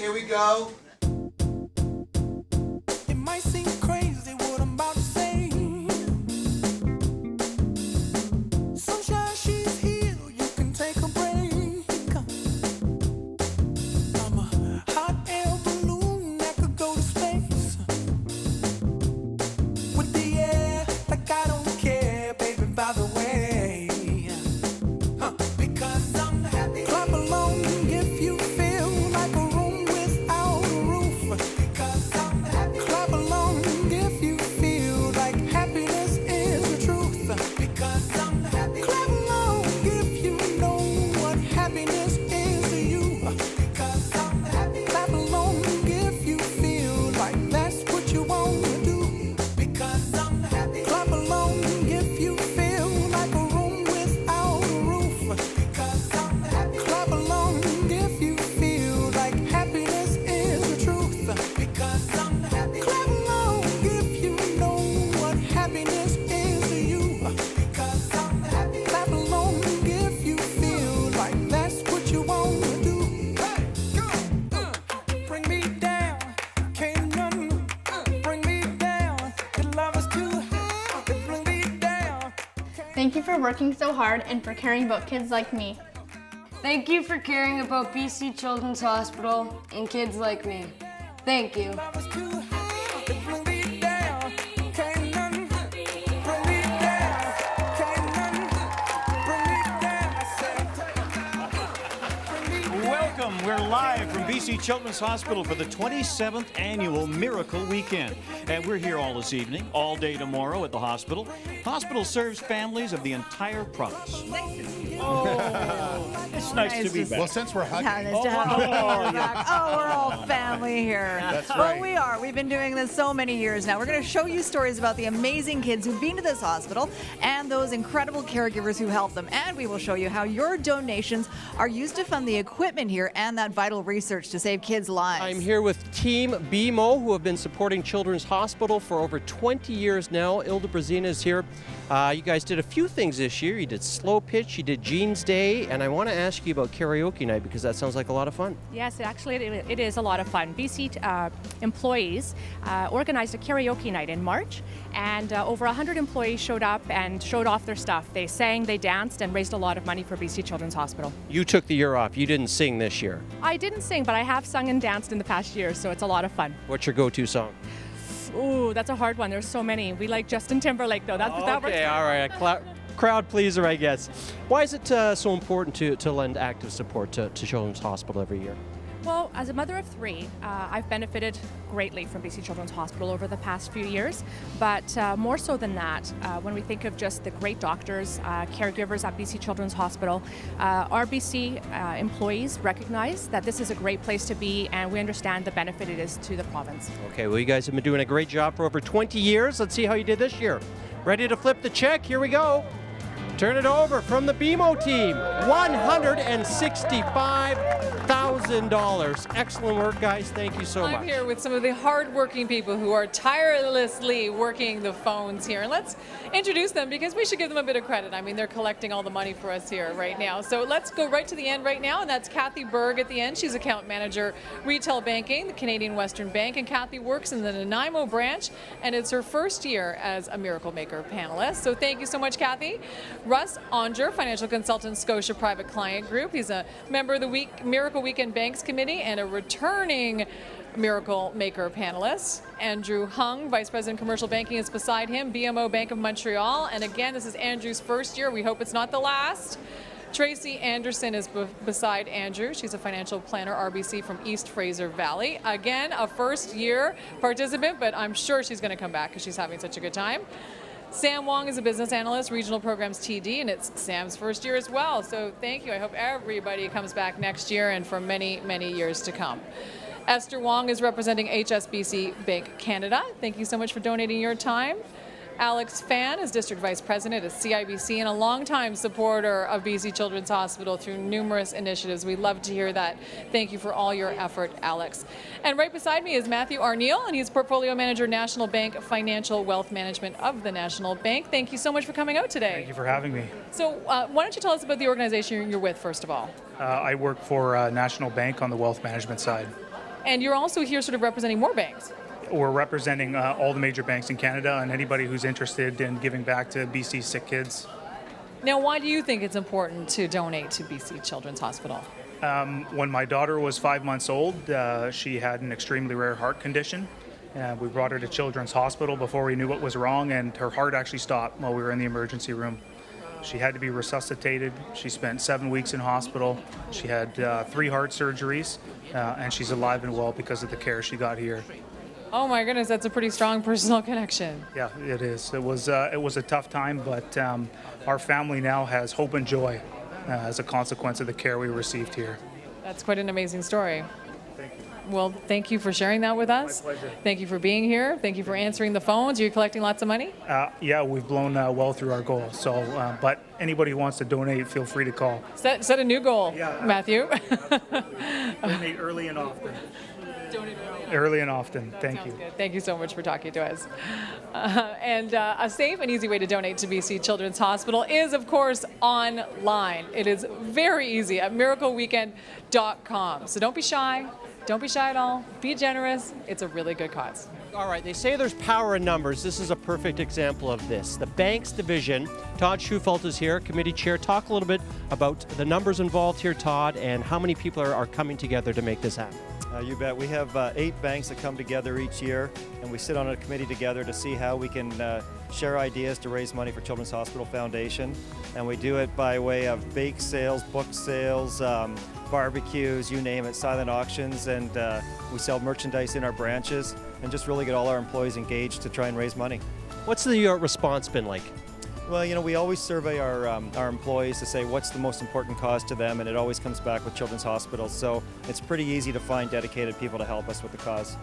here we go. It might seem crazy what I'm about to say. Sunshine, she's here, you can take a break. I'm a hot air balloon that could go to space. With the air, like I don't care, baby, by the way. Because I'm happy. Clap along if you feel like a room without a roof. Because I'm happy. Clap along if you feel like happiness is the truth. Because I'm happy. Clap along if you know what happiness is to you. Because I'm happy. Clap along if you feel like that's what you want to do. Because I'm happy. Clap along if you feel like a room without a roof. Because I'm happy. Clap along if you feel like happiness is the truth. Because I'm happy. Clap along if you know what happiness is to you. Because I'm happy. Clap along if you feel like that's what you want to do. Hey, go. Bring me down, can't none bring me down. The love is too high, bring me down. Thank you for working so hard and for caring about kids like me. Thank you for caring about BC Children's Hospital and kids like me. Thank you. Love is too high, bring me down. Can't none bring me down. Can't none bring me down. I said, bring me down. Welcome. We're live from BC Children's Hospital for the 27th Annual Miracle Weekend. And we're here all this evening, all day tomorrow at the hospital. Hospital serves families of the entire province. It's nice to be back. Well, since we're hugging. Yeah, nice to have you back. Oh, we're all family here. That's Well, right. we are. We've been doing this so many years now. We're going to show you stories about the amazing kids who've been to this hospital and those incredible caregivers who help them. And we will show you how your donations are used to fund the equipment here and that vital research to save kids' lives. I'm here with Team BMO, who have been supporting Children's Hospital for over 20 years now. Ilda Brazina is here. You guys did a few things this year. You did Slow Pitch, you did Jeans Day, and I want to ask you about karaoke night because that sounds like a lot of fun. Yes, actually, it is a lot of fun. BC employees organized a karaoke night in March, and over 100 employees showed up and showed off their stuff. They sang, they danced, and raised a lot of money for BC Children's Hospital. You took the year off. You didn't sing this year. I didn't sing, but I have sung and danced in the past year, so it's a lot of fun. What's your go-to song? Ooh, that's a hard one. There's so many. We like Justin Timberlake, though. That works. Okay, all right. Crowd pleaser, I guess. Why is it so important to lend active support to Children's Hospital every year? Well, as a mother of three, I've benefited greatly from BC Children's Hospital over the past few years. But more so than that, when we think of just the great doctors, caregivers at BC Children's Hospital, our BC employees recognize that this is a great place to be, and we understand the benefit it is to the province. Okay, well, you guys have been doing a great job for over 20 years. Let's see how you did this year. Ready to flip the check? Here we go. Turn it over from the BMO team. $165,000. Excellent work, guys. Thank you so much. I'm here with some of the hardworking people who are tirelessly working the phones here. And let's introduce them because we should give them a bit of credit. I mean, they're collecting all the money for us here right now. So let's go right to the end right now, and that's Kathy Berg at the end. She's account manager, retail banking, the Canadian Western Bank, and Kathy works in the Nanaimo branch, and it's her first year as a Miracle Maker panelist. So thank you so much, Kathy. Russ Onger, financial consultant, Scotia Private Client Group. He's a member of the Miracle Weekend Banks Committee and a returning Miracle Maker panelist. Andrew Hung, Vice President Commercial Banking, is beside him, BMO Bank of Montreal. And again, this is Andrew's first year. We hope it's not the last. Tracy Anderson is beside Andrew. She's a financial planner, RBC from East Fraser Valley. Again, a first-year participant, but I'm sure she's going to come back because she's having such a good time. Sam Wong is a business analyst, regional programs TD, and it's Sam's first year as well. So thank you. I hope everybody comes back next year and for many, many years to come. Esther Wong is representing HSBC Bank Canada. Thank you so much for donating your time. Alex Fan is District Vice President at CIBC and a longtime supporter of BC Children's Hospital through numerous initiatives. We love to hear that. Thank you for all your effort, Alex. And right beside me is Matthew Arneal, and he's Portfolio Manager, National Bank Financial Wealth Management of the National Bank. Thank you so much for coming out today. Thank you for having me. So why don't you tell us about the organization you're with, first of all? I work for National Bank on the wealth management side. And you're also here sort of representing more banks. We're representing all the major banks in Canada and anybody who's interested in giving back to BC sick kids. Now, why do you think it's important to donate to BC Children's Hospital? When my daughter was 5 months old, she had an extremely rare heart condition. We brought her to Children's Hospital before we knew what was wrong, and her heart actually stopped while we were in the emergency room. She had to be resuscitated. She spent 7 weeks in hospital. She had 3 heart surgeries, and she's alive and well because of the care she got here. Oh my goodness, that's a pretty strong personal connection. Yeah, it is. It was a tough time, but our family now has hope and joy as a consequence of the care we received here. That's quite an amazing story. Thank you. Well, thank you for sharing that with us. My pleasure. Thank you for being here. Thank you for answering the phones. Are you collecting lots of money? Yeah, we've blown well through our goal. So, but anybody who wants to donate, feel free to call. Set a new goal, Yeah, Matthew. Donate early and often. Donate early. Early and often. Thank you. Sounds good. Thank you so much for talking to us. And a safe and easy way to donate to BC Children's Hospital is, of course, online. It is very easy at miracleweekend.com. So don't be shy. Don't be shy at all. Be generous. It's a really good cause. All right, they say there's power in numbers. This is a perfect example of this. The Banks Division, Todd Schufelt is here, committee chair. Talk a little bit about the numbers involved here, Todd, and how many people are coming together to make this happen. You bet. We have 8 banks that come together each year, and we sit on a committee together to see how we can share ideas to raise money for Children's Hospital Foundation. And we do it by way of bake sales, book sales, barbecues, you name it, silent auctions, and we sell merchandise in our branches and just really get all our employees engaged to try and raise money. What's the response been like? Well, you know, we always survey our employees to say what's the most important cause to them, and it always comes back with Children's Hospitals. So it's pretty easy to find dedicated people to help us with the cause.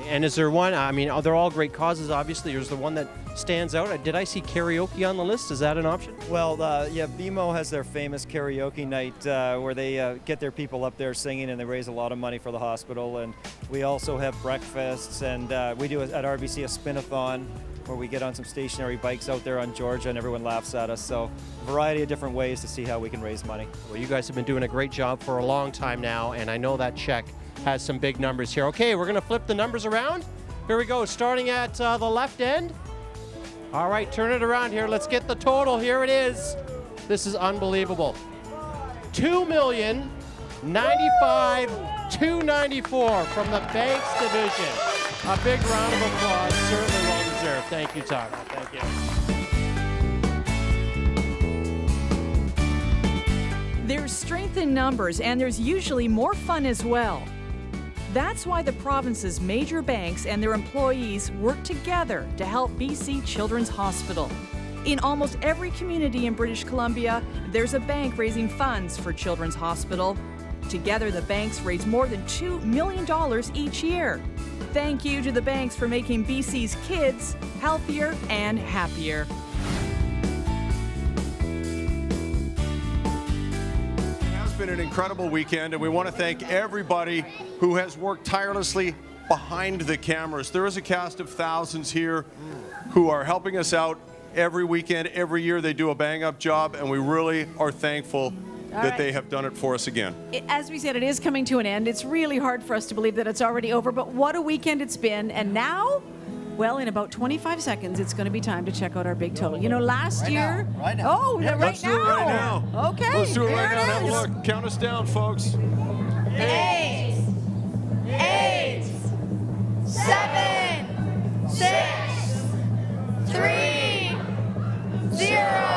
And is there one, I mean, they're all great causes, obviously. There's the one that stands out. Did I see karaoke on the list? Is that an option? Well, yeah, BMO has their famous karaoke night where they get their people up there singing, and they raise a lot of money for the hospital. And we also have breakfasts, and we do at RBC a spin-a-thon, where we get on some stationary bikes out there on Georgia and everyone laughs at us. So a variety of different ways to see how we can raise money. Well, you guys have been doing a great job for a long time now, and I know that check has some big numbers here. Okay, we're gonna flip the numbers around. Here we go, starting at the left end. All right, turn it around here. Let's get the total. Here it is. This is unbelievable. $2,095,294 from the Banks Division. A big round of applause, certainly well deserved. Thank you, Todd. Thank you. There's strength in numbers, and there's usually more fun as well. That's why the province's major banks and their employees work together to help BC Children's Hospital. In almost every community in British Columbia, there's a bank raising funds for Children's Hospital. Together, the banks raise more than $2 million each year. Thank you to the banks for making BC's kids healthier and happier. It has been an incredible weekend, and we want to thank everybody who has worked tirelessly behind the cameras. There is a cast of thousands here who are helping us out every weekend, every year. They do a bang-up job, and we really are thankful that they have done it for us again. As we said, it is coming to an end. It's really hard for us to believe that it's already over, but what a weekend it's been. And now, well, in about 25 seconds, it's going to be time to check out our big total. You know, last year... Right now. Oh, Yeah, right let's do it right now. Okay, Let's do it here right now. it Have a is. look. Count us down, folks. 8, 7, 6, 3, 0.